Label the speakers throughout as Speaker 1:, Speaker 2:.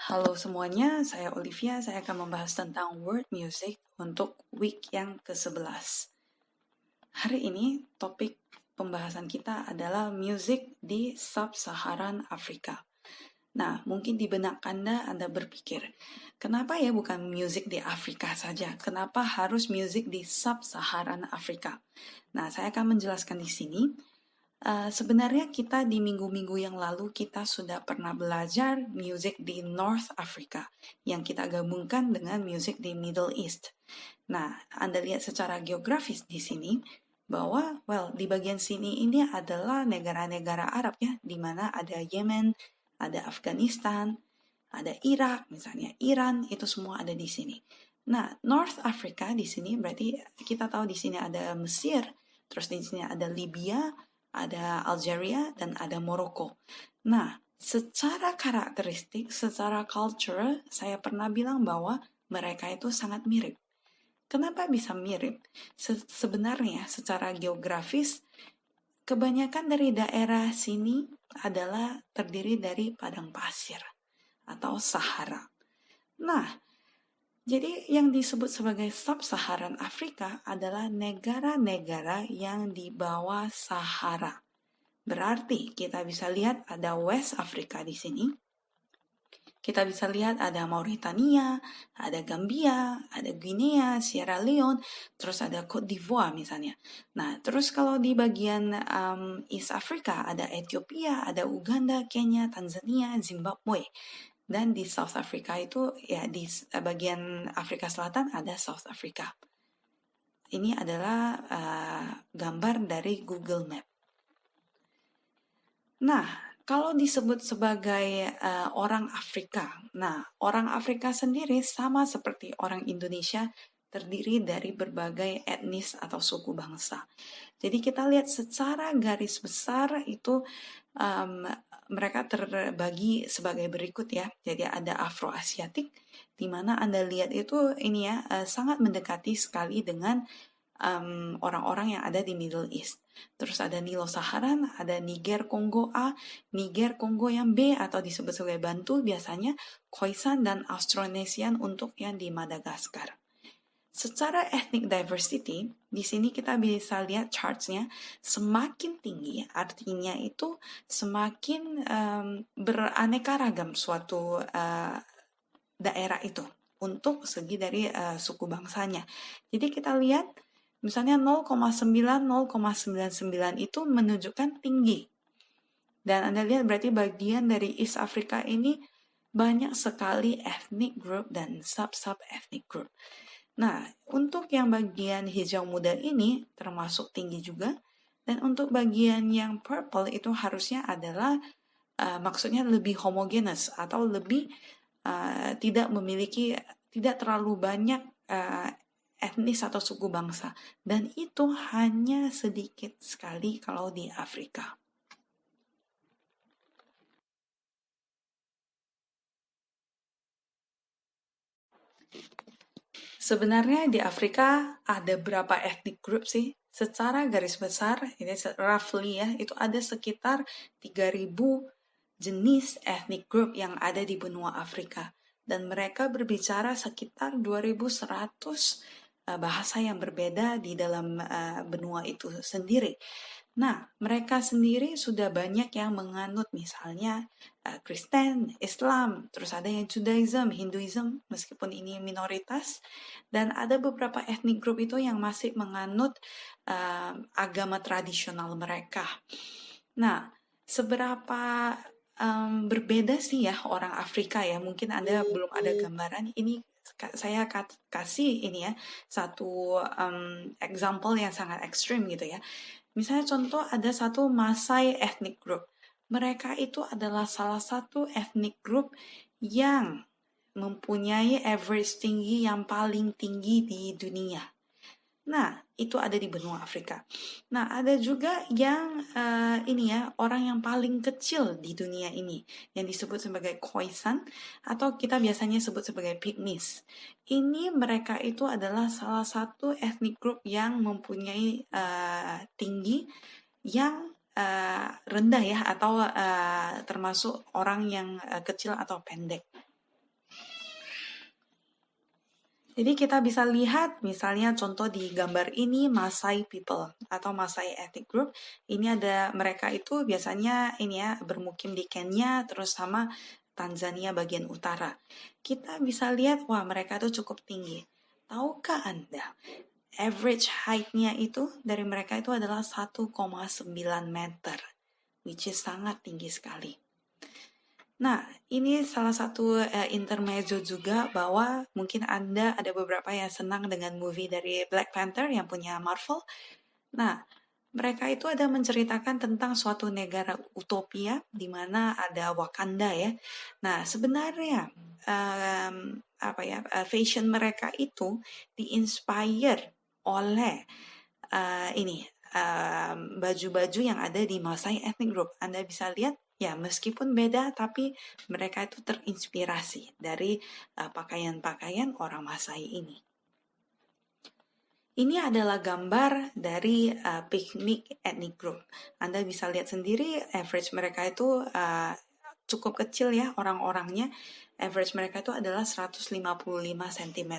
Speaker 1: Halo semuanya, saya Olivia. Saya akan membahas tentang world music untuk week yang ke-11. Hari ini topik pembahasan kita adalah music di Sub-Saharan Afrika. Nah, mungkin di benak Anda berpikir, kenapa ya bukan music di Afrika saja? Kenapa harus music di Sub-Saharan Afrika? Nah, saya akan menjelaskan di sini. Sebenarnya kita di minggu-minggu yang lalu kita sudah pernah belajar music di North Africa yang kita gabungkan dengan music di Middle East. Nah, Anda lihat secara geografis di sini bahwa, di bagian sini ini adalah negara-negara Arab ya, di mana ada Yemen, ada Afghanistan, ada Irak, misalnya Iran, itu semua ada di sini. Nah, North Africa di sini berarti kita tahu di sini ada Mesir, terus di sini ada Libya, ada Algeria, dan ada Maroko. Nah, secara karakteristik, secara culture, saya pernah bilang bahwa mereka itu sangat mirip. Kenapa bisa mirip? Sebenarnya secara geografis, kebanyakan dari daerah sini adalah terdiri dari padang pasir atau Sahara. Nah, jadi yang disebut sebagai Sub-Saharan Afrika adalah negara-negara yang di bawah Sahara. Berarti kita bisa lihat ada West Africa di sini. Kita bisa lihat ada Mauritania, ada Gambia, ada Guinea, Sierra Leone, terus ada Cote d'Ivoire misalnya. Nah, terus kalau di bagian East Africa ada Ethiopia, ada Uganda, Kenya, Tanzania, Zimbabwe. Dan di South Africa itu, ya di bagian Afrika Selatan ada South Africa. Ini adalah gambar dari Google Map. Nah, kalau disebut sebagai orang Afrika, nah orang Afrika sendiri sama seperti orang Indonesia terdiri dari berbagai etnis atau suku bangsa. Jadi kita lihat secara garis besar itu mereka terbagi sebagai berikut ya. Jadi ada Afro-Asiatik, di mana Anda lihat itu ini ya sangat mendekati sekali dengan orang-orang yang ada di Middle East. Terus ada Nilo-Saharan, ada Niger Kongo A, Niger Kongo yang B atau disebut sebagai Bantu biasanya, Khoisan dan Austronesian untuk yang di Madagaskar. Secara ethnic diversity, di sini kita bisa lihat charts-nya semakin tinggi, artinya itu semakin beraneka ragam suatu daerah itu untuk segi dari suku bangsanya. Jadi kita lihat misalnya 0,9, 0,99 itu menunjukkan tinggi. Dan Anda lihat berarti bagian dari East Africa ini banyak sekali ethnic group dan sub-sub ethnic group. Nah, untuk yang bagian hijau muda ini termasuk tinggi juga. Dan untuk bagian yang purple itu harusnya adalah maksudnya lebih homogenes atau lebih tidak terlalu banyak etnis atau suku bangsa. Dan itu hanya sedikit sekali kalau di Afrika. Sebenarnya di Afrika ada berapa ethnic group sih? Secara garis besar, ini roughly ya, itu ada sekitar 3.000 jenis ethnic group yang ada di benua Afrika. Dan mereka berbicara sekitar 2.100 bahasa yang berbeda di dalam benua itu sendiri. Nah, mereka sendiri sudah banyak yang menganut misalnya Kristen, Islam, terus ada yang Judaism, Hinduism, meskipun ini minoritas, dan ada beberapa ethnic group itu yang masih menganut agama tradisional mereka. Nah, seberapa berbeda sih ya orang Afrika ya, mungkin Anda belum ada gambaran, ini saya kasih ini ya, satu example yang sangat ekstrim gitu ya. Misalnya contoh ada satu Maasai ethnic group. Mereka itu adalah salah satu ethnic group yang mempunyai average tinggi yang paling tinggi di dunia. Nah, itu ada di benua Afrika. Nah, ada juga yang ini ya, orang yang paling kecil di dunia ini, yang disebut sebagai Khoisan, atau kita biasanya sebut sebagai Pygmies. Ini mereka itu adalah salah satu ethnic group yang mempunyai tinggi yang rendah ya, atau termasuk orang yang kecil atau pendek. Jadi kita bisa lihat misalnya contoh di gambar ini Maasai people atau Maasai ethnic group. Ini ada mereka itu biasanya ini ya bermukim di Kenya terus sama Tanzania bagian utara. Kita bisa lihat wah mereka itu cukup tinggi. Tahukah Anda average height-nya itu dari mereka itu adalah 1,9 meter, which is sangat tinggi sekali. Nah, ini salah satu intermezzo juga bahwa mungkin Anda ada beberapa yang senang dengan movie dari Black Panther yang punya Marvel. Nah, mereka itu ada menceritakan tentang suatu negara utopia di mana ada Wakanda ya. Nah, sebenarnya fashion mereka itu diinspire oleh baju-baju yang ada di Maasai ethnic group. Anda bisa lihat ya meskipun beda tapi mereka itu terinspirasi dari pakaian-pakaian orang Maasai ini. Ini adalah gambar dari picnic ethnic group. Anda bisa lihat sendiri average mereka itu cukup kecil ya orang-orangnya. Average mereka itu adalah 155 cm.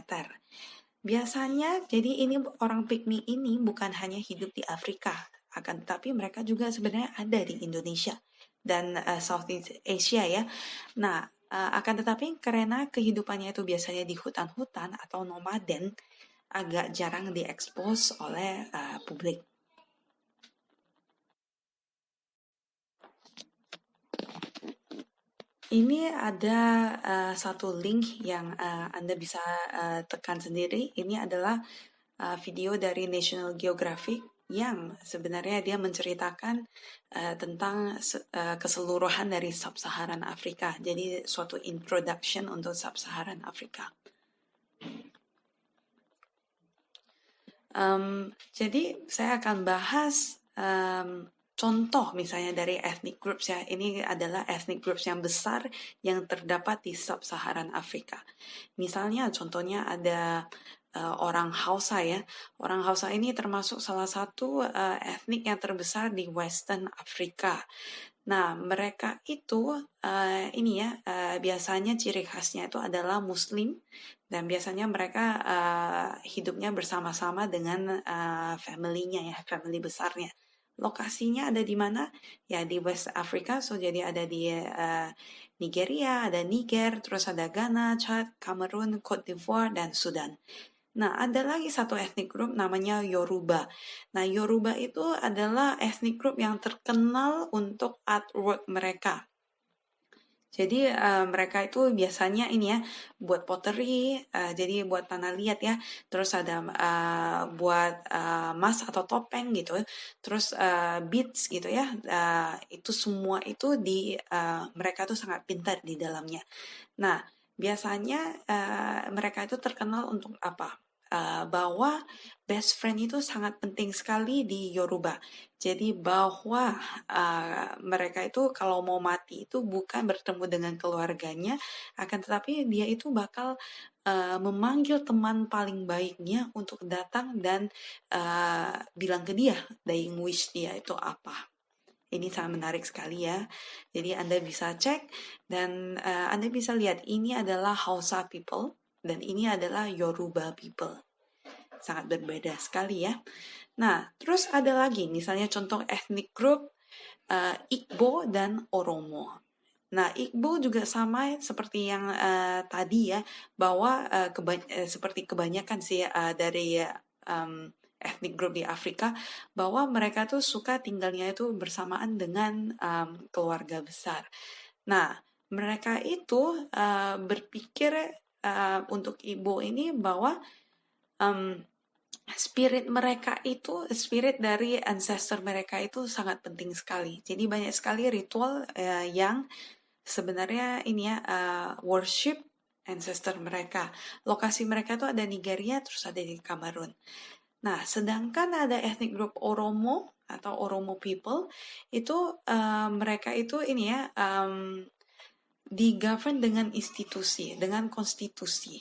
Speaker 1: Biasanya jadi ini orang pygmy ini bukan hanya hidup di Afrika, akan tetapi mereka juga sebenarnya ada di Indonesia dan Southeast Asia ya. Nah, akan tetapi karena kehidupannya itu biasanya di hutan-hutan atau nomaden, agak jarang diekspos oleh publik. Ini ada satu link yang Anda bisa tekan sendiri. Ini adalah video dari National Geographic yang sebenarnya dia menceritakan tentang keseluruhan dari Sub-Saharan Afrika. Jadi suatu introduction untuk Sub-Saharan Afrika. Jadi saya akan bahas contoh misalnya dari ethnic groups ya. Ini adalah ethnic groups yang besar yang terdapat di Sub-Saharan Afrika. Misalnya contohnya ada orang Hausa ya. Orang Hausa ini termasuk salah satu etnik yang terbesar di Western Afrika. Nah, mereka itu biasanya ciri khasnya itu adalah Muslim dan biasanya mereka hidupnya bersama-sama dengan family-nya ya, family besarnya. Lokasinya ada di mana? Ya di West Africa, so jadi ada di Nigeria, ada Niger, terus ada Ghana, Chad, Cameroon, Cote d'Ivoire, dan Sudan. Nah, ada lagi satu ethnic group namanya Yoruba. Nah, Yoruba itu adalah ethnic group yang terkenal untuk artwork mereka. Jadi mereka itu biasanya ini ya buat pottery, jadi buat tanah liat ya. Terus ada buat emas atau topeng gitu. Terus beads gitu ya. Itu semua itu di mereka tuh sangat pintar di dalamnya. Nah, biasanya mereka itu terkenal untuk apa? Bahwa best friend itu sangat penting sekali di Yoruba. Jadi bahwa mereka itu kalau mau mati itu bukan bertemu dengan keluarganya, akan tetapi dia itu bakal memanggil teman paling baiknya untuk datang dan bilang ke dia dying wish dia itu apa. Ini sangat menarik sekali ya. Jadi Anda bisa cek dan Anda bisa lihat ini adalah Hausa people dan ini adalah Yoruba people. Sangat berbeda sekali ya. Nah, terus ada lagi misalnya contoh ethnic group Igbo dan Oromo. Nah, Igbo juga sama seperti yang tadi ya, bahwa seperti kebanyakan sih dari ethnic group di Afrika, bahwa mereka tuh suka tinggalnya itu bersamaan dengan keluarga besar. Nah, mereka itu berpikir untuk Igbo ini bahwa spirit mereka itu, spirit dari ancestor mereka itu sangat penting sekali. Jadi banyak sekali ritual yang sebenarnya ini ya worship ancestor mereka. Lokasi mereka itu ada Nigeria, terus ada di Cameroon. Nah, sedangkan ada ethnic group Oromo atau Oromo people itu mereka itu ini ya digovern dengan institusi, dengan konstitusi.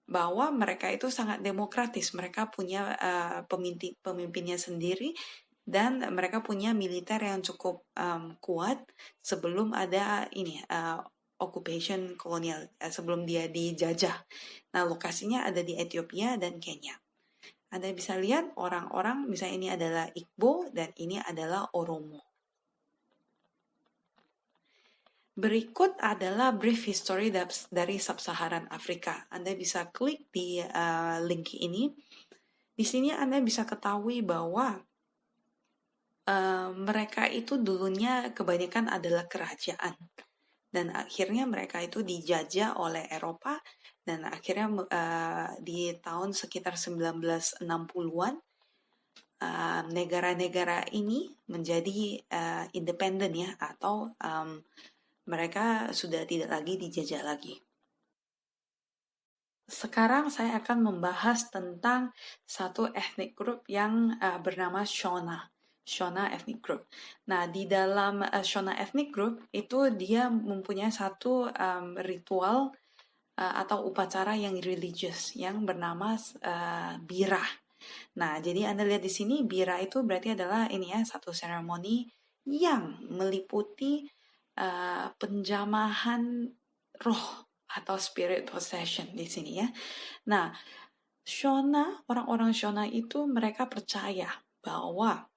Speaker 1: Bahwa mereka itu sangat demokratis, mereka punya pemimpinnya sendiri dan mereka punya militer yang cukup kuat sebelum ada ini occupation kolonial, sebelum dia dijajah. Nah, lokasinya ada di Ethiopia dan Kenya. Anda bisa lihat orang-orang, misalnya ini adalah Igbo dan ini adalah Oromo. Berikut adalah brief history dari Sub-Saharan Afrika. Anda bisa klik di link ini. Di sini Anda bisa ketahui bahwa mereka itu dulunya kebanyakan adalah kerajaan. Dan akhirnya mereka itu dijajah oleh Eropa. Dan akhirnya di tahun sekitar 1960-an, negara-negara ini menjadi independen ya, atau mereka sudah tidak lagi dijajah lagi. Sekarang saya akan membahas tentang satu ethnic group yang bernama Shona. Shona ethnic group. Nah, di dalam Shona ethnic group itu dia mempunyai satu ritual atau upacara yang religious yang bernama birah. Nah, jadi Anda lihat di sini birah itu berarti adalah ini ya, satu seremoni yang meliputi penjamahan roh atau spirit possession di sini ya. Nah, Shona, orang-orang Shona itu mereka percaya bahwa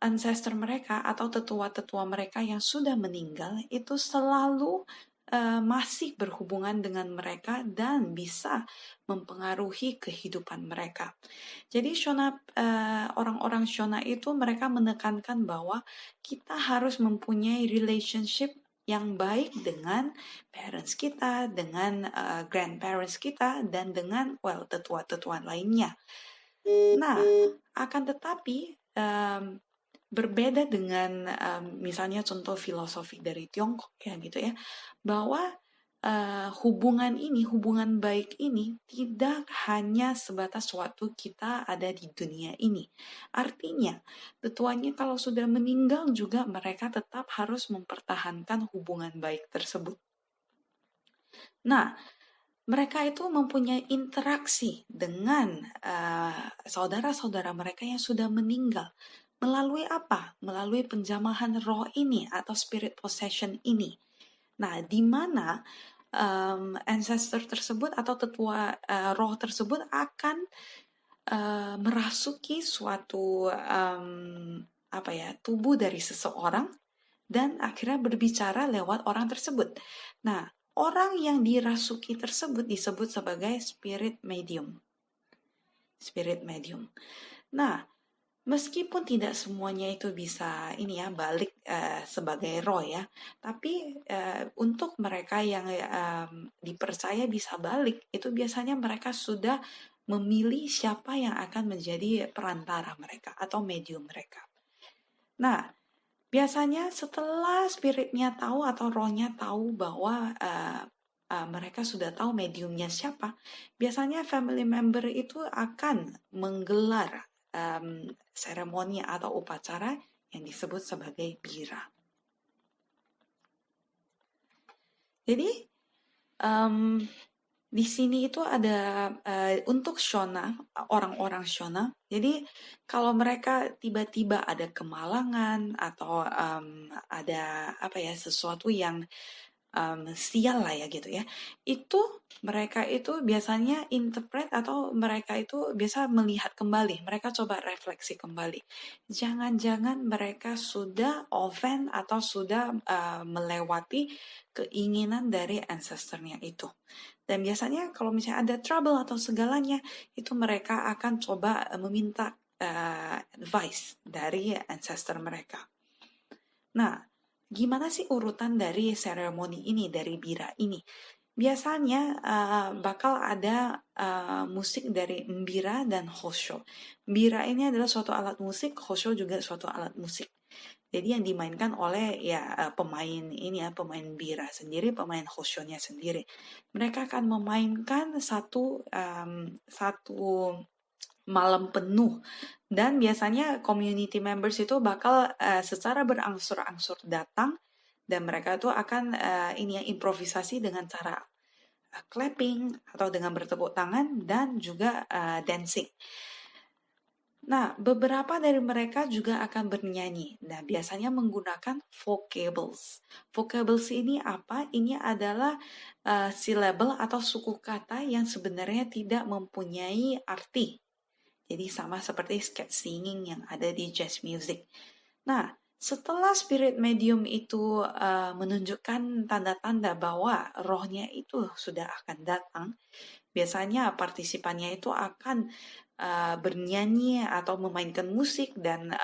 Speaker 1: ancestor mereka atau tetua-tetua mereka yang sudah meninggal itu selalu masih berhubungan dengan mereka dan bisa mempengaruhi kehidupan mereka. Jadi orang-orang Shona itu mereka menekankan bahwa kita harus mempunyai relationship yang baik dengan parents kita, dengan grandparents kita, dan dengan tetua-tetua lainnya. Nah, akan tetapi berbeda dengan misalnya contoh filosofi dari Tiongkok ya gitu ya, bahwa hubungan baik ini tidak hanya sebatas waktu kita ada di dunia ini. Artinya, tetuanya kalau sudah meninggal juga mereka tetap harus mempertahankan hubungan baik tersebut. Nah, mereka itu mempunyai interaksi dengan saudara-saudara mereka yang sudah meninggal. Melalui apa? Melalui penjamahan roh ini atau spirit possession ini. Nah, di mana ancestor tersebut atau tetua roh tersebut akan merasuki suatu tubuh dari seseorang dan akhirnya berbicara lewat orang tersebut. Nah, orang yang dirasuki tersebut disebut sebagai spirit medium. Spirit medium. Nah, meskipun tidak semuanya itu bisa balik sebagai roh ya, tapi untuk mereka yang dipercaya bisa balik, itu biasanya mereka sudah memilih siapa yang akan menjadi perantara mereka atau medium mereka. Nah, biasanya setelah spiritnya tahu atau rohnya tahu bahwa mereka sudah tahu mediumnya siapa, biasanya family member itu akan menggelar seremoni atau upacara yang disebut sebagai birah. Jadi di sini itu ada untuk Shona, orang-orang Shona. Jadi kalau mereka tiba-tiba ada kemalangan atau ada sesuatu yang sial lah ya gitu ya, itu mereka itu biasanya interpret atau mereka itu biasa melihat kembali, mereka coba refleksi kembali. Jangan-jangan mereka sudah offend atau sudah melewati keinginan dari ancestornya itu. Dan biasanya kalau misalnya ada trouble atau segalanya, itu mereka akan coba meminta advice dari ancestor mereka. Nah, gimana sih urutan dari seremoni ini, dari birah ini? Biasanya bakal ada musik dari mbira dan hosho. Mbira ini adalah suatu alat musik, hosho juga suatu alat musik. Jadi yang dimainkan oleh pemain bira sendiri, pemain hoshonya sendiri. Mereka akan memainkan satu malam penuh, dan biasanya community members itu bakal secara berangsur-angsur datang, dan mereka tuh akan improvisasi dengan cara clapping atau dengan bertepuk tangan dan juga dancing. Nah, beberapa dari mereka juga akan bernyanyi. Nah, biasanya menggunakan vocables. Vocables ini apa? Ini adalah syllable atau suku kata yang sebenarnya tidak mempunyai arti. Jadi sama seperti sketch singing yang ada di jazz music. Nah, setelah spirit medium itu menunjukkan tanda-tanda bahwa rohnya itu sudah akan datang, biasanya partisipannya itu akan bernyanyi atau memainkan musik dan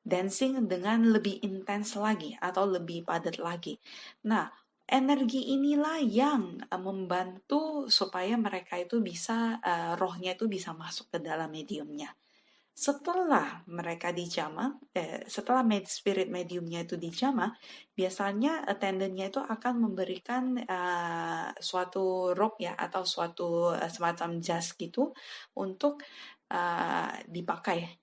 Speaker 1: dancing dengan lebih intens lagi atau lebih padat lagi. Nah, energi inilah yang membantu supaya mereka itu bisa rohnya itu bisa masuk ke dalam mediumnya. Setelah mereka dijamah, setelah spirit mediumnya itu dijamah, biasanya attendannya itu akan memberikan suatu rope ya atau suatu semacam jas gitu untuk dipakai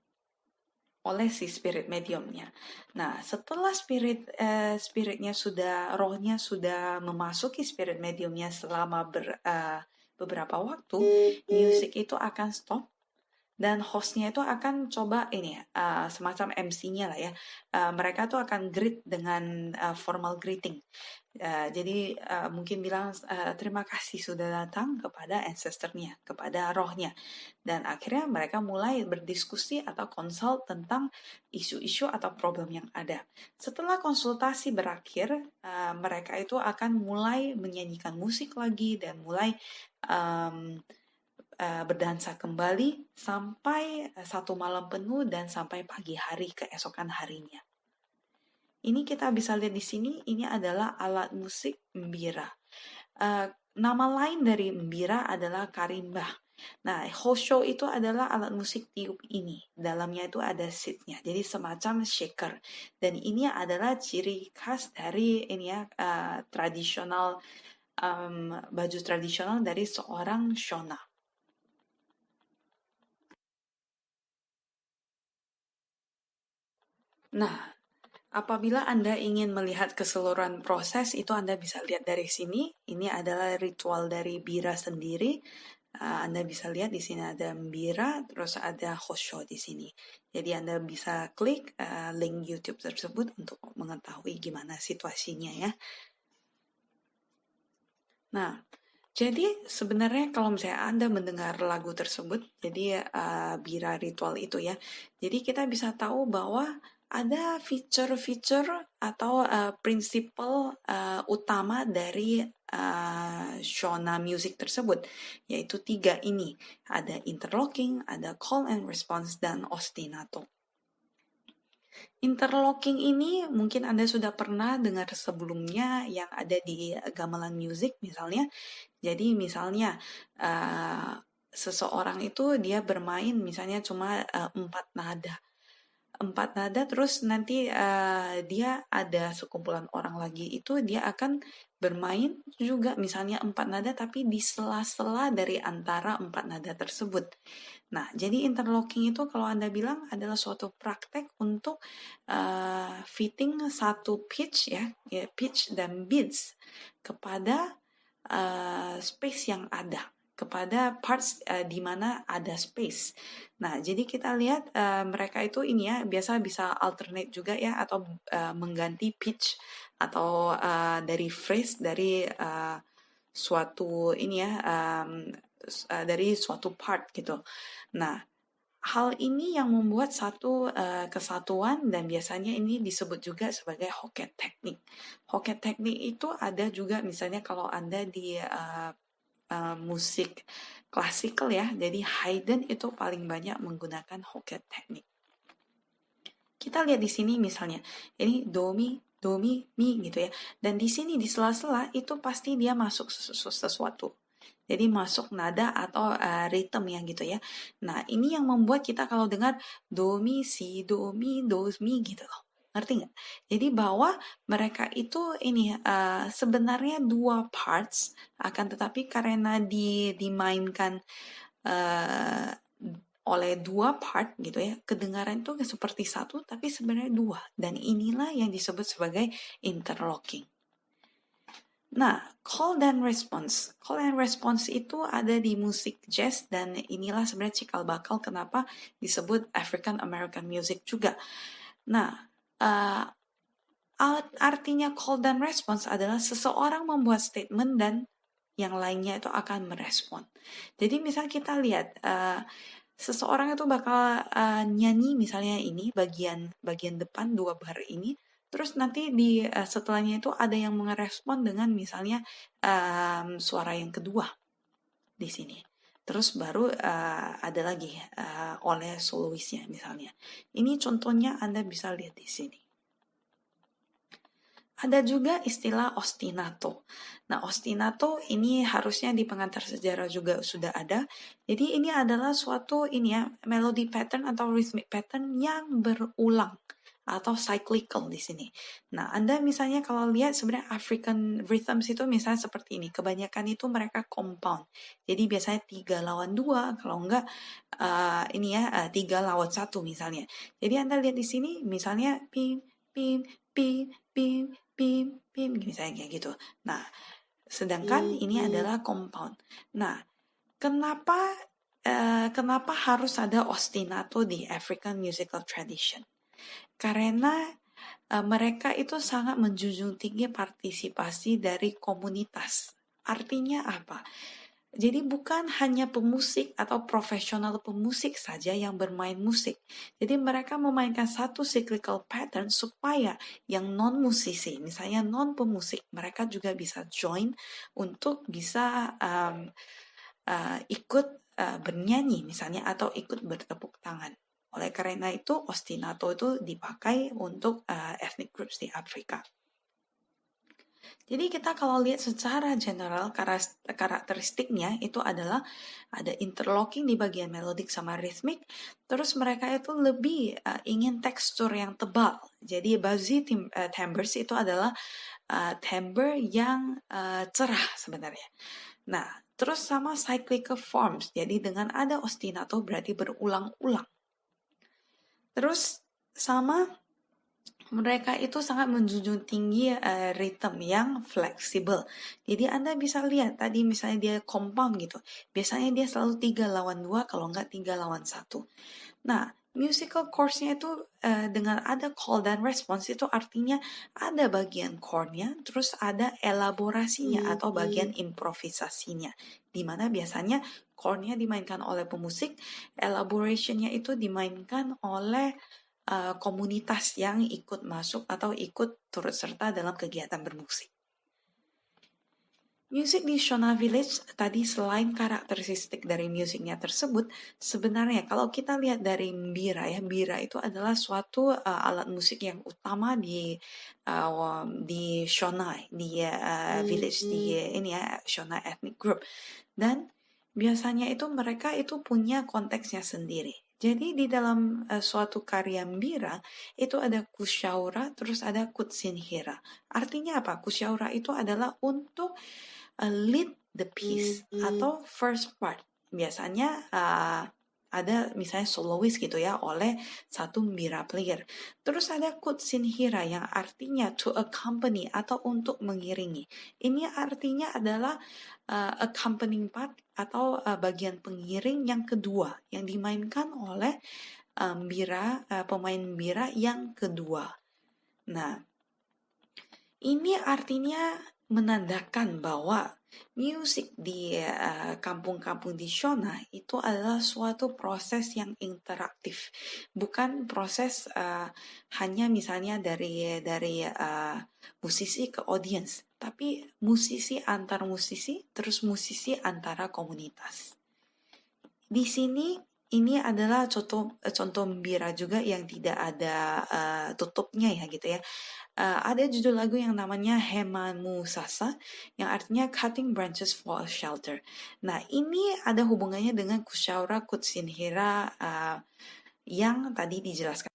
Speaker 1: oleh si spirit mediumnya. Nah, setelah spiritnya sudah rohnya sudah memasuki spirit mediumnya selama beberapa waktu, musik itu akan stop dan hostnya itu akan coba ini semacam MC-nya lah ya. Mereka tuh akan greet dengan formal greeting. Jadi mungkin bilang terima kasih sudah datang kepada ancestornya, kepada rohnya. Dan akhirnya mereka mulai berdiskusi atau konsult tentang isu-isu atau problem yang ada. Setelah konsultasi berakhir, mereka itu akan mulai menyanyikan musik lagi dan mulai berdansa kembali sampai satu malam penuh dan sampai pagi hari keesokan harinya. Ini kita bisa lihat di sini, ini adalah alat musik mbira. Nama lain dari mbira adalah karimbah. Nah, hosho itu adalah alat musik tiup ini. Dalamnya itu ada seatnya, jadi semacam shaker. Dan ini adalah ciri khas dari ini ya tradisional baju tradisional dari seorang shona. Nah, apabila Anda ingin melihat keseluruhan proses, itu Anda bisa lihat dari sini. Ini adalah ritual dari bira sendiri. Anda bisa lihat di sini ada bira, terus ada hosho di sini. Jadi Anda bisa klik link YouTube tersebut untuk mengetahui gimana situasinya ya. Nah, jadi sebenarnya kalau misalnya Anda mendengar lagu tersebut, jadi bira ritual itu ya, jadi kita bisa tahu bahwa ada fitur-fitur atau prinsipal utama dari Shona music tersebut, yaitu 3 ini. Ada interlocking, ada call and response, dan ostinato. Interlocking ini mungkin Anda sudah pernah dengar sebelumnya yang ada di gamelan music misalnya. Jadi misalnya seseorang itu dia bermain misalnya cuma 4 nada. 4 nada terus nanti dia ada sekumpulan orang lagi itu dia akan bermain juga misalnya 4 nada tapi di sela-sela dari antara 4 nada tersebut. Nah, jadi interlocking itu kalau Anda bilang adalah suatu praktek untuk fitting satu pitch ya pitch dan beats kepada space yang ada, kepada parts di mana ada space. Nah, jadi kita lihat mereka itu ini ya biasa bisa alternate juga ya atau mengganti pitch atau dari phrase dari suatu ini ya dari suatu part gitu. Nah, hal ini yang membuat satu kesatuan dan biasanya ini disebut juga sebagai Hoket teknik. Hoket teknik itu ada juga misalnya kalau Anda di musik klasikal ya, jadi Haydn itu paling banyak menggunakan Hoket teknik. Kita lihat di sini misalnya, ini do mi, mi gitu ya. Dan di sini di sela-sela itu pasti dia masuk sesuatu. Jadi masuk nada atau ritme yang gitu ya. Nah, ini yang membuat kita kalau dengar do mi si do mi gitu loh. Ngerti nggak? Jadi bahwa mereka itu ini sebenarnya 2 parts akan tetapi karena dimainkan oleh 2 part gitu ya, kedengaran itu seperti satu tapi sebenarnya 2 dan inilah yang disebut sebagai interlocking. Nah, call and response. Call and response itu ada di musik jazz dan inilah sebenarnya cikal bakal kenapa disebut African American music juga. Nah, uh, artinya call dan response adalah seseorang membuat statement dan yang lainnya itu akan merespon. Jadi misal kita lihat seseorang itu bakal nyanyi misalnya ini bagian depan 2 bar ini, terus nanti di setelahnya itu ada yang merespon dengan misalnya suara yang kedua di sini. Terus baru ada lagi oleh soloisnya misalnya. Ini contohnya Anda bisa lihat di sini. Ada juga istilah ostinato. Nah, ostinato ini harusnya di pengantar sejarah juga sudah ada. Jadi ini adalah suatu melody pattern atau rhythmic pattern yang berulang atau cyclical di sini. Nah, Anda misalnya kalau lihat sebenarnya African rhythms itu misalnya seperti ini. Kebanyakan itu mereka compound. Jadi biasanya 3 lawan 2, kalau enggak 3 lawan 1 misalnya. Jadi Anda lihat di sini misalnya pim pim pim pim pim pim misalnya kayak gitu. Nah, sedangkan ini adalah compound. Nah, kenapa harus ada ostinato di African musical tradition? Karena mereka itu sangat menjunjung tinggi partisipasi dari komunitas. Artinya apa? Jadi bukan hanya pemusik atau profesional pemusik saja yang bermain musik. Jadi mereka memainkan satu cyclical pattern supaya yang non-musisi, misalnya non-pemusik, mereka juga bisa join untuk bisa ikut bernyanyi misalnya atau ikut bertepuk tangan. Oleh karena itu, ostinato itu dipakai untuk ethnic groups di Afrika. Jadi kita kalau lihat secara general karakteristiknya itu adalah ada interlocking di bagian melodik sama ritmik, terus mereka itu lebih ingin tekstur yang tebal. Jadi bassy timbres itu adalah timbre yang cerah sebenarnya. Nah, terus sama cyclical forms. Jadi dengan ada ostinato berarti berulang-ulang. Terus sama mereka itu sangat menjunjung tinggi ritme yang fleksibel. Jadi Anda bisa lihat tadi misalnya dia compound gitu. Biasanya dia selalu 3 lawan 2 kalau enggak 3 lawan 1. Nah, musical chords-nya itu dengan ada call dan response itu artinya ada bagian chord-nya, terus ada elaborasinya atau bagian improvisasinya. Dimana biasanya chord-nya dimainkan oleh pemusik, elaboration-nya itu dimainkan oleh komunitas yang ikut masuk atau ikut turut serta dalam kegiatan bermusik. Musik di Shona Village tadi selain karakteristik dari musiknya tersebut, sebenarnya kalau kita lihat dari mbira ya, mbira itu adalah suatu alat musik yang utama di Shona, di village di ini ya, Shona ethnic group. Dan biasanya itu mereka itu punya konteksnya sendiri. Jadi di dalam suatu karya mbira itu ada kusyaura, terus ada kutsinhira. Artinya apa? Kusyaura itu adalah untuk lead the piece atau first part. Biasanya ada misalnya soloist gitu ya oleh satu mbira player. Terus ada kutsinhira yang artinya to accompany atau untuk mengiringi. Ini artinya adalah accompanying part atau bagian pengiring yang kedua yang dimainkan oleh pemain mbira yang kedua. Nah, ini artinya menandakan bahwa musik di kampung-kampung di Shona itu adalah suatu proses yang interaktif, bukan proses hanya misalnya dari musisi ke audience, tapi musisi antar musisi, terus musisi antara komunitas. Di sini ini adalah contoh mbira juga yang tidak ada tutupnya ya gitu ya. Ada judul lagu yang namanya Hema Musasa yang artinya Cutting Branches for a Shelter. Nah, ini ada hubungannya dengan Kusyaura Kutsinhira yang tadi dijelaskan.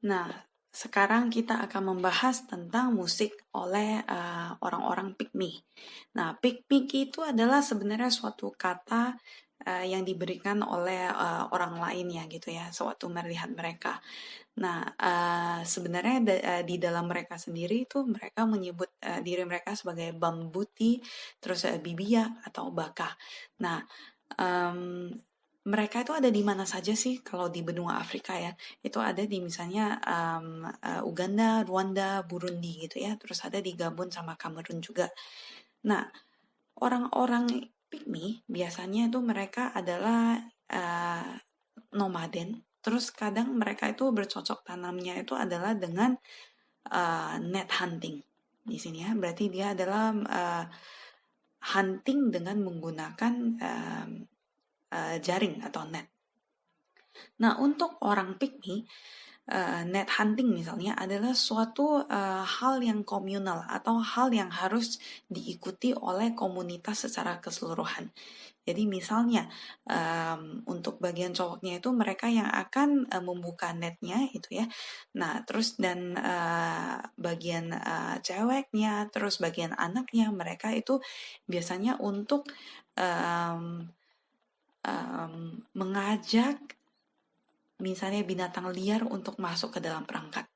Speaker 1: Nah, sekarang kita akan membahas tentang musik oleh orang-orang Pygmy. Nah, Pygmy itu adalah sebenarnya suatu kata yang diberikan oleh orang lain ya gitu ya, sewaktu melihat mereka. Nah, sebenarnya di dalam mereka sendiri itu mereka menyebut diri mereka sebagai Bambuti, terus Bibiak atau Baka. Nah, em, mereka itu ada di mana saja sih kalau di benua Afrika ya? Itu ada di misalnya Uganda, Rwanda, Burundi gitu ya. Terus ada di Gabon sama Kamerun juga. Nah, orang-orang Pygmy biasanya itu mereka adalah nomaden. Terus kadang mereka itu bercocok tanamnya itu adalah dengan net hunting di sini ya. Berarti dia adalah hunting dengan menggunakan jaring atau net. Nah, untuk orang Pygmy, net hunting misalnya adalah suatu hal yang komunal atau hal yang harus diikuti oleh komunitas secara keseluruhan. Jadi misalnya untuk bagian cowoknya itu mereka yang akan membuka netnya itu ya. Nah terus dan bagian ceweknya, terus bagian anaknya mereka itu biasanya untuk mengajak misalnya binatang liar untuk masuk ke dalam perangkap.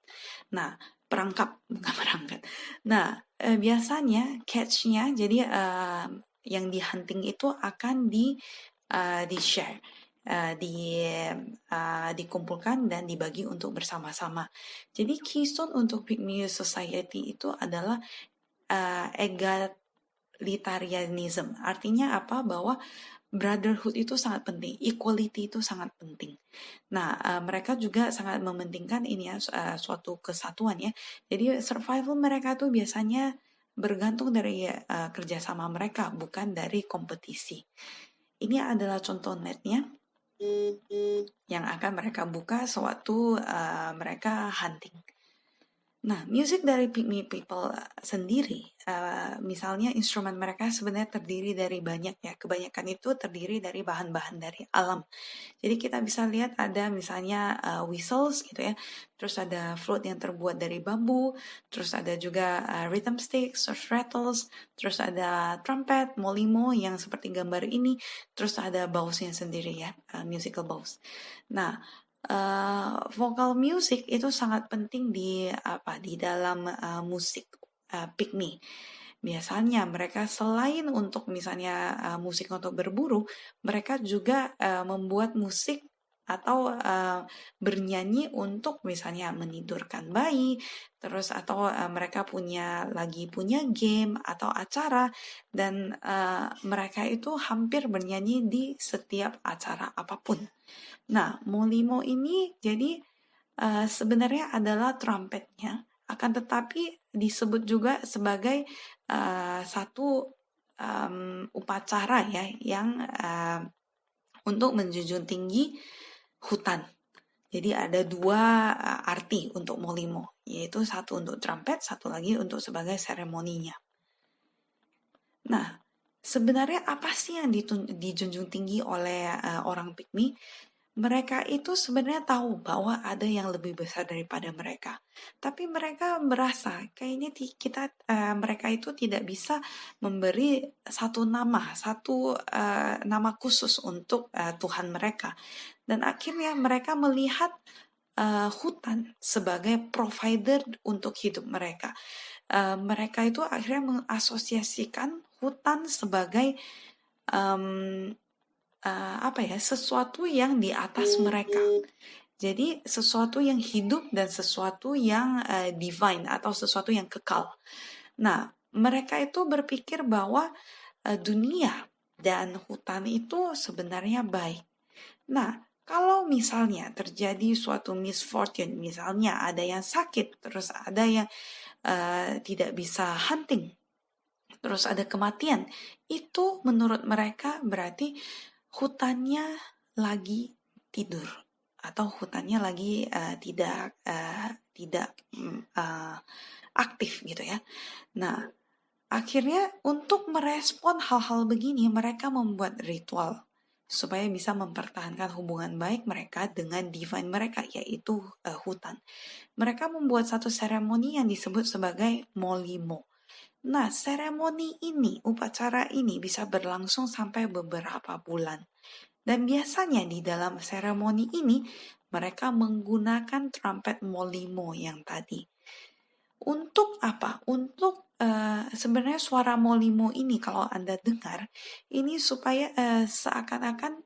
Speaker 1: Nah, perangkap bukan perangkat. Nah, biasanya catch-nya jadi yang di hunting itu akan di share, dikumpulkan dan dibagi untuk bersama-sama. Jadi keystone untuk Pygmy Society itu adalah egalitarianism. Artinya apa? Bahwa brotherhood itu sangat penting, equality itu sangat penting. Nah, mereka juga sangat mementingkan ini ya, suatu kesatuan ya. Jadi survival mereka tuh biasanya bergantung dari kerjasama mereka, bukan dari kompetisi. Ini adalah contoh netnya yang akan mereka buka sewaktu mereka hunting. Nah, musik dari Pygmy People sendiri, misalnya instrumen mereka sebenarnya terdiri dari banyak ya. Kebanyakan itu terdiri dari bahan-bahan dari alam. Jadi kita bisa lihat ada misalnya whistles gitu ya, terus ada flute yang terbuat dari bambu, terus ada juga rhythm sticks, terus rattles, terus ada trumpet, molimo yang seperti gambar ini, terus ada bowsnya sendiri ya, musical bows. Nah, vokal music itu sangat penting di dalam musik Pygmy. Biasanya mereka selain untuk misalnya musik untuk berburu, mereka juga membuat musik atau bernyanyi untuk misalnya menidurkan bayi, terus atau mereka punya game atau acara dan mereka itu hampir bernyanyi di setiap acara apapun. Nah, molimo ini jadi sebenarnya adalah trumpetnya, akan tetapi disebut juga sebagai satu upacara ya yang untuk menjunjung tinggi hutan. Jadi ada dua arti untuk molimo, yaitu satu untuk trumpet, satu lagi untuk sebagai seremoninya. Nah, sebenarnya apa sih yang dijunjung tinggi oleh orang Pygmy? Mereka itu sebenarnya tahu bahwa ada yang lebih besar daripada mereka. Tapi mereka merasa kayaknya mereka itu tidak bisa memberi satu nama khusus untuk Tuhan mereka. Dan akhirnya mereka melihat hutan sebagai provider untuk hidup mereka. Mereka itu akhirnya mengasosiasikan hutan sebagai sesuatu yang di atas mereka. Jadi sesuatu yang hidup dan sesuatu yang divine atau sesuatu yang kekal. Nah, mereka itu berpikir bahwa dunia dan hutan itu sebenarnya baik. Nah, kalau misalnya terjadi suatu misfortune, misalnya ada yang sakit, terus ada yang tidak bisa hunting, terus ada kematian, itu menurut mereka berarti hutannya lagi tidur atau hutannya lagi tidak aktif gitu ya. Nah, akhirnya untuk merespon hal-hal begini mereka membuat ritual supaya bisa mempertahankan hubungan baik mereka dengan divine mereka yaitu hutan. Mereka membuat satu seremoni yang disebut sebagai molimo. Nah, upacara ini bisa berlangsung sampai beberapa bulan. Dan biasanya di dalam seremoni ini, mereka menggunakan trompet molimo yang tadi. Untuk apa? Untuk sebenarnya suara molimo ini kalau Anda dengar, ini supaya seakan-akan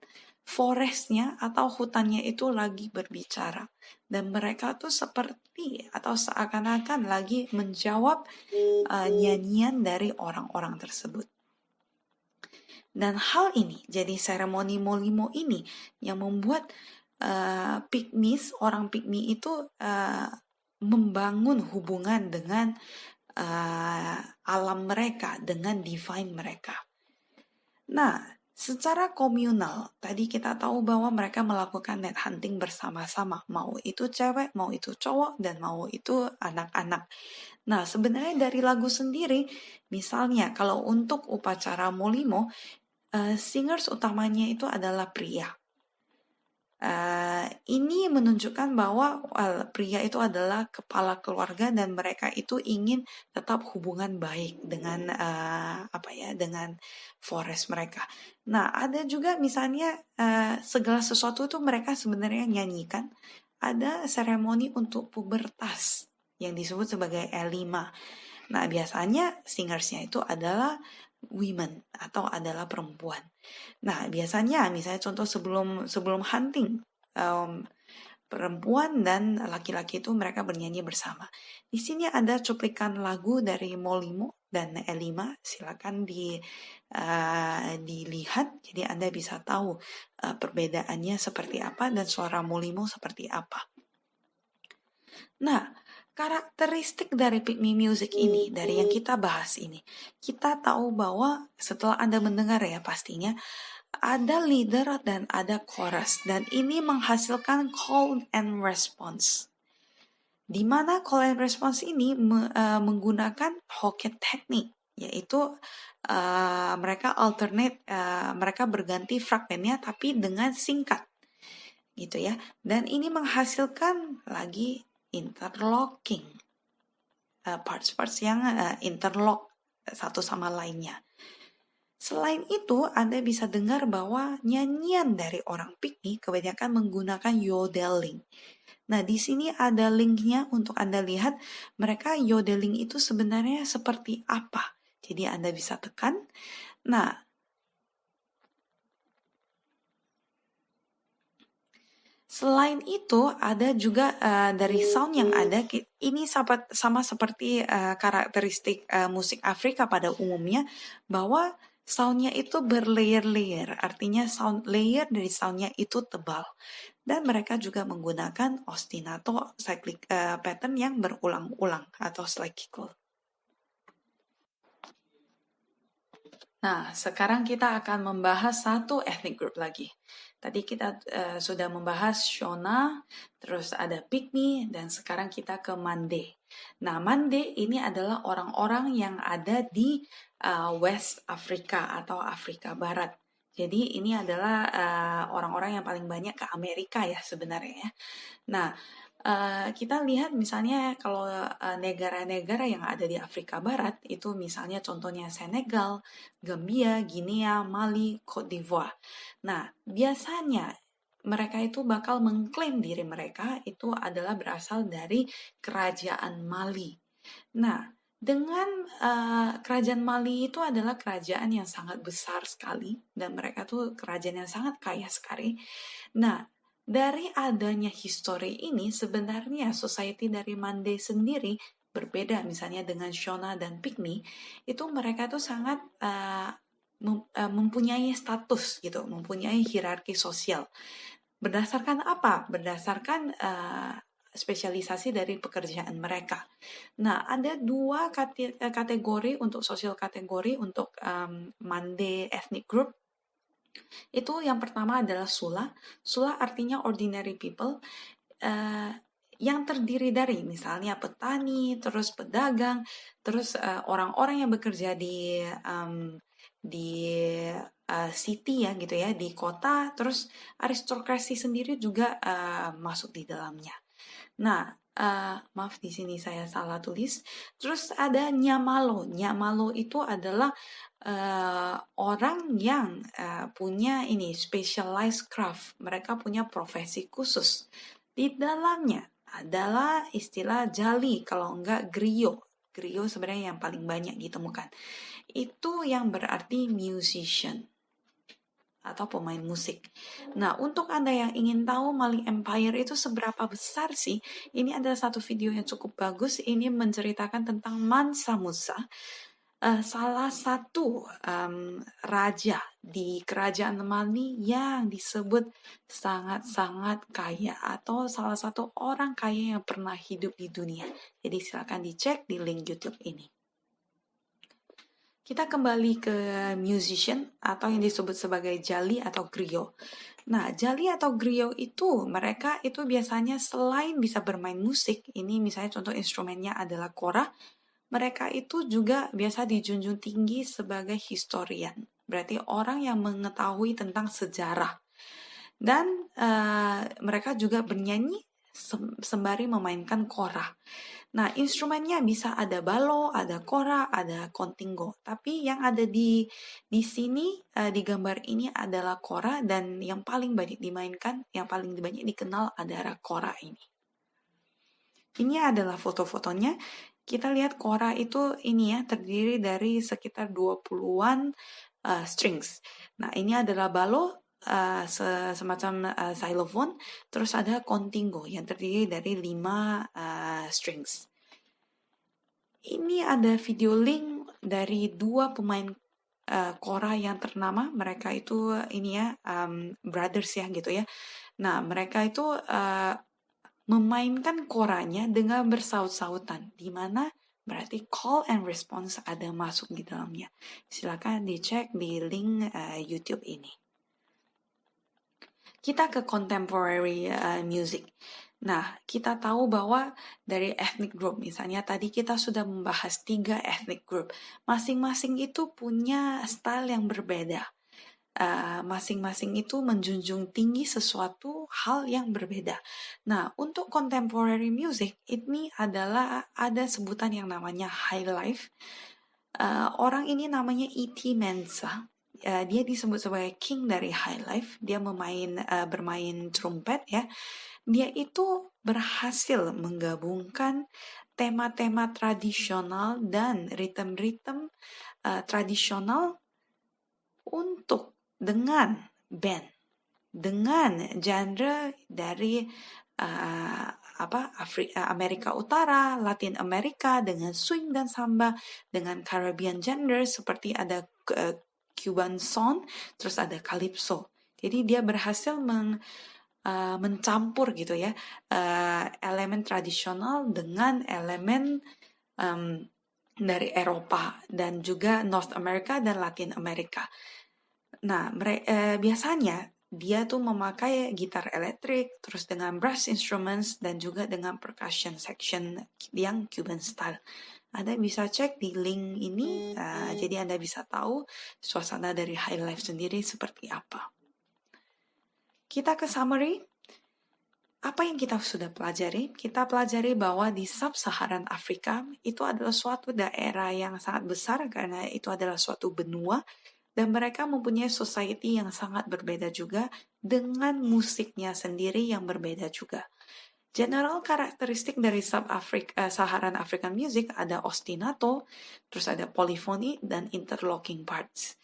Speaker 1: forestnya atau hutannya itu lagi berbicara. Dan mereka tuh seperti atau seakan-akan lagi menjawab nyanyian dari orang-orang tersebut. Dan hal ini, jadi seremoni molimo ini yang membuat orang Pygmy itu membangun hubungan dengan alam mereka, dengan divine mereka. Nah, secara komunal, tadi kita tahu bahwa mereka melakukan net hunting bersama-sama, mau itu cewek, mau itu cowok, dan mau itu anak-anak. Nah, sebenarnya dari lagu sendiri, misalnya kalau untuk upacara molimo, singers utamanya itu adalah pria. Ini menunjukkan bahwa pria itu adalah kepala keluarga dan mereka itu ingin tetap hubungan baik dengan dengan forest mereka. Nah, ada juga misalnya segala sesuatu itu mereka sebenarnya nyanyikan. Ada seremoni untuk pubertas yang disebut sebagai E5. Nah, biasanya singersnya itu adalah women atau adalah perempuan. Nah, biasanya misalnya contoh sebelum hunting, perempuan dan laki-laki itu mereka bernyanyi bersama. Di sini ada cuplikan lagu dari Molimo dan E5, silakan dilihat, jadi Anda bisa tahu perbedaannya seperti apa dan suara Molimo seperti apa. Nah, karakteristik dari Pygmy Music ini, dari yang kita bahas ini, kita tahu bahwa setelah Anda mendengar ya pastinya, ada leader dan ada chorus, dan ini menghasilkan call and response. Di mana call and response ini menggunakan Hocket technique, yaitu mereka alternate, mereka berganti fragmennya tapi dengan singkat, gitu ya. Dan ini menghasilkan lagi interlocking, parts-parts yang interlock satu sama lainnya. Selain itu, Anda bisa dengar bahwa nyanyian dari orang Pygmy kebanyakan menggunakan yodeling. Nah, di sini ada linknya untuk Anda lihat mereka yodeling itu sebenarnya seperti apa. Jadi Anda bisa tekan. Nah, selain itu, ada juga dari sound yang ada, ini sama seperti karakteristik musik Afrika pada umumnya, bahwa soundnya itu berlayer-layer, artinya sound layer dari soundnya itu tebal. Dan mereka juga menggunakan ostinato cyclic pattern yang berulang-ulang atau cyclical. Nah, sekarang kita akan membahas satu ethnic group lagi. Tadi kita sudah membahas Shona, terus ada Pygmy, dan sekarang kita ke Mande. Nah, Mande ini adalah orang-orang yang ada di West Africa atau Afrika Barat. Jadi ini adalah orang-orang yang paling banyak ke Amerika ya sebenarnya. Nah, kita lihat misalnya kalau negara-negara yang ada di Afrika Barat itu misalnya contohnya Senegal, Gambia, Guinea, Mali, Cote d'Ivoire. Nah, biasanya mereka itu bakal mengklaim diri mereka itu adalah berasal dari kerajaan Mali. Nah, dengan kerajaan Mali itu adalah kerajaan yang sangat besar sekali dan mereka tuh kerajaan yang sangat kaya sekali. Nah, dari adanya histori ini, sebenarnya society dari Mande sendiri berbeda misalnya dengan Shona dan Pygmy, itu mereka tuh sangat mempunyai status gitu, mempunyai hierarki sosial. Berdasarkan apa? Berdasarkan spesialisasi dari pekerjaan mereka. Nah, ada dua kategori untuk sosial kategori untuk Mande ethnic group. Itu yang pertama adalah Sula. Sula artinya ordinary people, yang terdiri dari misalnya petani, terus pedagang, terus orang-orang yang bekerja di city ya gitu ya, di kota, terus aristokrasi sendiri juga masuk di dalamnya. Nah, Maaf di sini saya salah tulis. Terus ada Nyamalo. Nyamalo itu adalah orang yang punya ini specialized craft. Mereka punya profesi khusus. Di dalamnya adalah istilah jali, kalau enggak griot. Griot sebenarnya yang paling banyak ditemukan. Itu yang berarti musician atau pemain musik. Nah, untuk Anda yang ingin tahu Maling Empire itu seberapa besar sih, ini adalah satu video yang cukup bagus. Ini menceritakan tentang Mansa Musa, salah satu raja di kerajaan Mali yang disebut sangat-sangat kaya, atau salah satu orang kaya yang pernah hidup di dunia. Jadi silakan dicek di link YouTube ini. Kita kembali ke musician atau yang disebut sebagai jali atau griot. Nah, jali atau griot itu mereka itu biasanya selain bisa bermain musik, ini misalnya contoh instrumennya adalah kora, mereka itu juga biasa dijunjung tinggi sebagai historian. Berarti orang yang mengetahui tentang sejarah. Dan mereka juga bernyanyi sembari memainkan kora. Nah, instrumennya bisa ada balo, ada kora, ada kontingo. Tapi yang ada di sini, di gambar ini adalah kora, dan yang paling banyak dimainkan, yang paling banyak dikenal adalah kora ini. Ini adalah foto-fotonya. Kita lihat kora itu ini ya, terdiri dari sekitar 20-an strings. Nah, ini adalah balo, semacam xylophone, terus ada kontingo yang terdiri dari 5 strings. Ini ada video link dari 2 pemain kora yang ternama. Mereka itu ini ya, brothers ya gitu ya. Nah, mereka itu memainkan koranya dengan bersaut-sautan, di mana berarti call and response ada masuk di dalamnya. Silakan dicek di link YouTube ini. Kita ke contemporary music. Nah, kita tahu bahwa dari ethnic group, misalnya tadi kita sudah membahas 3 ethnic group. Masing-masing itu punya style yang berbeda. Masing-masing itu menjunjung tinggi sesuatu hal yang berbeda. Nah, untuk contemporary music, ini adalah ada sebutan yang namanya high life. Orang ini namanya E.T. Mensah. Dia disebut sebagai king dari high life. Dia bermain trompet ya. Dia itu berhasil menggabungkan tema-tema tradisional dan ritme-ritme tradisional dengan band, dengan genre dari Amerika Utara, Latin Amerika, dengan swing dan samba, dengan Caribbean genre seperti ada Cuban song, terus ada calypso. Jadi dia berhasil mencampur gitu ya, elemen tradisional dengan elemen dari Eropa dan juga North America dan Latin America. Nah, biasanya dia tuh memakai gitar elektrik, terus dengan brass instruments, dan juga dengan percussion section yang Cuban style. Anda bisa cek di link ini, jadi Anda bisa tahu suasana dari high life sendiri seperti apa. Kita ke summary. Apa yang kita sudah pelajari? Kita pelajari bahwa di Sub-Saharan Afrika itu adalah suatu daerah yang sangat besar karena itu adalah suatu benua, dan mereka mempunyai society yang sangat berbeda juga dengan musiknya sendiri yang berbeda juga. General karakteristik dari Sub-Saharan African music ada ostinato, terus ada polyphony dan interlocking parts.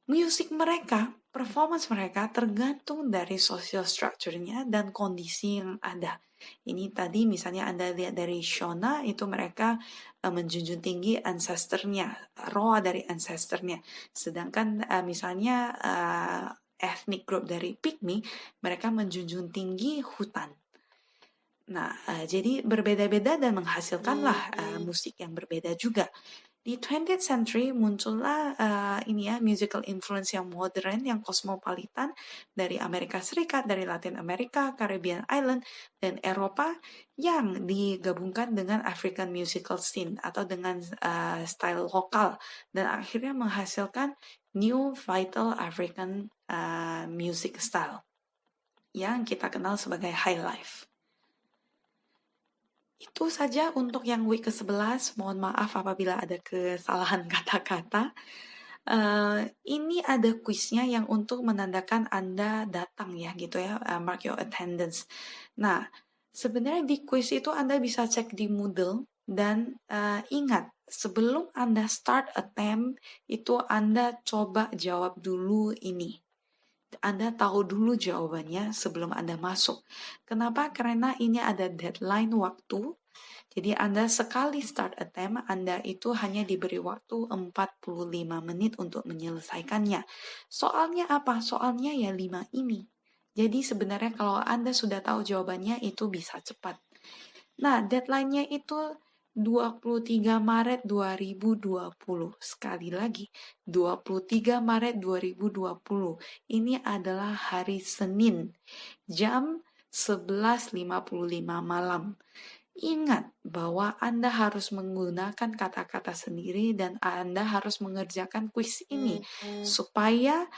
Speaker 1: Musik mereka, performance mereka tergantung dari social structure-nya dan kondisi yang ada. Ini tadi misalnya Anda lihat dari Shona, itu mereka menjunjung tinggi ancestor-nya, roh dari ancestor-nya. Sedangkan misalnya ethnic group dari Pygmy, mereka menjunjung tinggi hutan. Nah, jadi berbeda-beda dan menghasilkanlah musik yang berbeda juga. Di 20th century muncullah musical influence yang modern, yang cosmopolitan dari Amerika Serikat, dari Latin Amerika, Caribbean Island, dan Eropa yang digabungkan dengan African musical scene atau dengan style lokal, dan akhirnya menghasilkan new vital African music style yang kita kenal sebagai high life. Itu saja untuk yang week ke-11. Mohon maaf apabila ada kesalahan kata-kata. Ini ada kuisnya yang untuk menandakan Anda datang ya gitu ya, mark your attendance. Nah, sebenarnya di kuis itu Anda bisa cek di Moodle dan ingat, sebelum Anda start attempt itu Anda coba jawab dulu ini. Anda tahu dulu jawabannya sebelum Anda masuk. Kenapa? Karena ini ada deadline waktu. Jadi Anda sekali start attempt, Anda itu hanya diberi waktu 45 menit untuk menyelesaikannya. Soalnya apa? Soalnya ya 5 ini. Jadi sebenarnya kalau Anda sudah tahu jawabannya itu bisa cepat. Nah, deadline-nya itu 23 Maret 2020. Sekali lagi, 23 Maret 2020. Ini adalah hari Senin, jam 11.55 malam. Ingat bahwa Anda harus menggunakan kata-kata sendiri dan Anda harus mengerjakan kuis ini supaya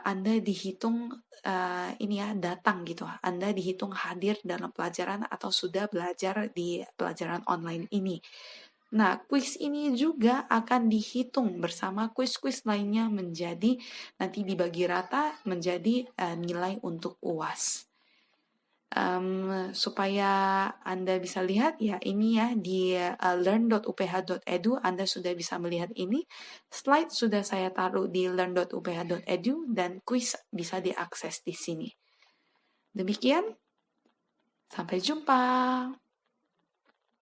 Speaker 1: Anda dihitung ini ya datang gitu. Anda dihitung hadir dalam pelajaran atau sudah belajar di pelajaran online ini. Nah, kuis ini juga akan dihitung bersama kuis-kuis lainnya menjadi nanti dibagi rata menjadi nilai untuk UAS. Supaya Anda bisa lihat ya ini ya di learn.uph.edu Anda sudah bisa melihat ini. Slide sudah saya taruh di learn.uph.edu dan kuis bisa diakses di sini. Demikian, sampai jumpa.